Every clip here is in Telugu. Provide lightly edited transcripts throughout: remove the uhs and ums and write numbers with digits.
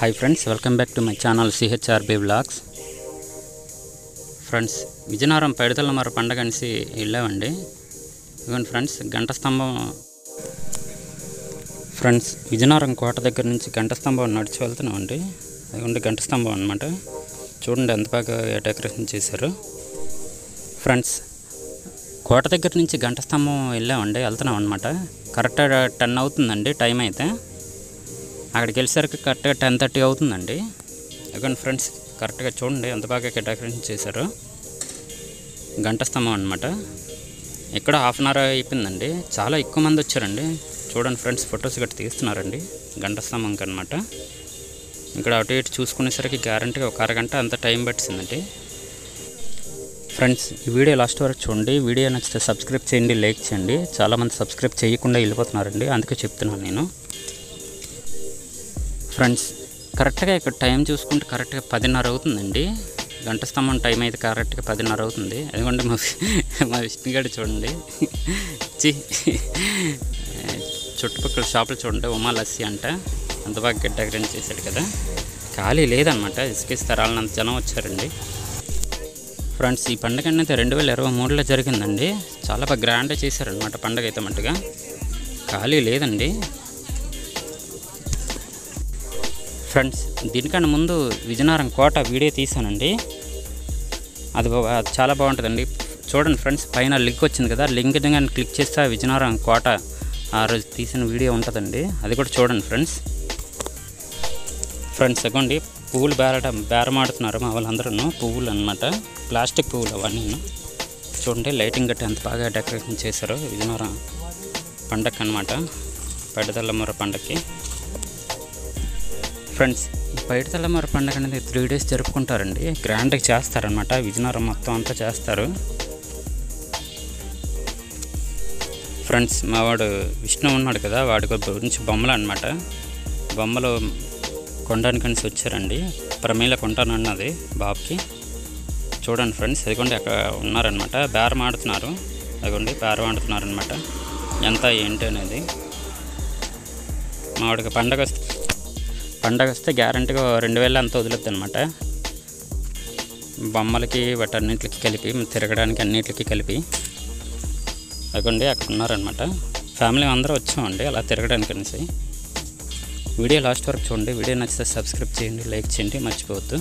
Hi friends, welcome back to my channel CHRB vlogs. Friends, Vizianagaram Paiditallamara పండగ అనేసి వెళ్ళామండి. ఇవ్వండి ఫ్రెండ్స్, గంట స్తంభం. ఫ్రెండ్స్, విజయనగరం కోట దగ్గర నుంచి గంట స్తంభం నడిచి వెళ్తున్నామండి. ఇవ్వండి గంట స్తంభం అనమాట. చూడండి ఎంత బాగా డెకరేషన్ చేశారు. ఫ్రెండ్స్, కోట దగ్గర నుంచి గంట స్తంభం వెళ్తున్నాం అనమాట. కరెక్ట్గా 10 అవుతుందండి టైం అయితే. అక్కడికి వెళ్ళేసరికి కరెక్ట్గా 10:30 అవుతుందండి. ఇవ్వండి ఫ్రెండ్స్, కరెక్ట్గా చూడండి ఎంత బాగా డెకరేషన్ చేశారు. గంట స్తంభం అనమాట. ఇక్కడ హాఫ్ అన్ అవర్ అయిపోయిందండి. చాలా ఎక్కువ మంది వచ్చారండి. చూడండి ఫ్రెండ్స్, ఫొటోస్ గట్టి తీస్తున్నారండి గంట స్తంభంకి అనమాట. ఇక్కడ అటు ఇటు చూసుకునేసరికి గ్యారంటీగా ఒక అరగంట అంత టైం పట్టిందండి. ఫ్రెండ్స్, ఈ వీడియో లాస్ట్ వరకు చూడండి. వీడియో నచ్చితే సబ్స్క్రైబ్ చేయండి, లైక్ చేయండి. చాలామంది సబ్స్క్రైబ్ చేయకుండా వెళ్ళిపోతున్నారండి, అందుకే చెప్తున్నాను నేను. ఫ్రెండ్స్, కరెక్ట్గా ఇక్కడ టైం చూసుకుంటే కరెక్ట్గా 10:30 అవుతుందండి. గంట స్తంభం టైం అయితే కరెక్ట్గా 10:30 అవుతుంది. ఎందుకంటే మా విష్ణుగాడు చూడండి, చుట్టుపక్కల షాపులు చూడండి. ఉమా లస్సీ అంట అంత బాగా డెకరేట్ చేశాడు కదా. ఖాళీ లేదనమాట, ఇసుకిస్తారు వాళ్ళంత జనం వచ్చారండి. ఫ్రెండ్స్, ఈ పండుగ అనేది 2023లో జరిగిందండి. చాలా బాగా గ్రాండ్గా చేశారనమాట పండుగ అయితే మట్టుగా. ఖాళీ లేదండి. ఫ్రెండ్స్, దీనికన్నా ముందు విజయనగరం కోట వీడియో తీసానండి. అది చాలా బాగుంటుందండి. చూడండి ఫ్రెండ్స్, పైన లింక్ వచ్చింది కదా, లింక్ కానీ క్లిక్ చేస్తే విజయనగరం కోట ఆ రోజు తీసిన వీడియో ఉంటుందండి. అది కూడా చూడండి ఫ్రెండ్స్. ఫ్రెండ్స్, ఇవ్వండి పువ్వులు బేరమాడుతున్నారు మా వాళ్ళందరూ. పువ్వులు అనమాట, ప్లాస్టిక్ పువ్వులు అవన్నీ. చూడండి లైటింగ్ గట్టి ఎంత బాగా డెకరేషన్ చేశారో విజయనగరం పండగకి అనమాట, పైడితల్లమార పండగకి. ఫ్రెండ్స్, ఈ పైడితల్లమార పండుగ అనేది 3 days జరుపుకుంటారండి. గ్రాండ్గా చేస్తారనమాట. విజయనగరం మొత్తం అంతా చేస్తారు. ఫ్రెండ్స్, మా వాడు విష్ణు ఉన్నాడు కదా, వాడి గురించి బొమ్మలు అనమాట. బొమ్మలు కొనడానికి అనేసి వచ్చారండి. ప్రమేల కొంటానన్నది బాబుకి. చూడండి ఫ్రెండ్స్, అదిగోండి అక్కడ ఉన్నారనమాట. బేరం ఆడుతున్నారు. అదిగోండి బేరం ఆడుతున్నారు అనమాట, ఎంత ఏంటి అనేది. మా వాడికి పండగ వస్తే గ్యారంటీగా 2000 అంతా వదులుద్ది అనమాట. బొమ్మలకి వాటన్నిటికి కలిపి, తిరగడానికి అన్నిటికీ కలిపి. అదిగోండి అక్కడ ఉన్నారనమాట. ఫ్యామిలీ అందరూ వచ్చామండి అలా తిరగడానికి అనేసి. వీడియో లాస్ట్ వరకు చూడండి. వీడియో నచ్చితే సబ్స్క్రైబ్ చేయండి, లైక్ చేయండి, మర్చిపోవద్దు.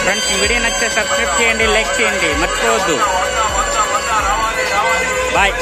ఫ్రెండ్స్, ఈ వీడియో నచ్చితే సబ్స్క్రైబ్ చేయండి, లైక్ చేయండి, మర్చిపోవద్దు. బాయ్.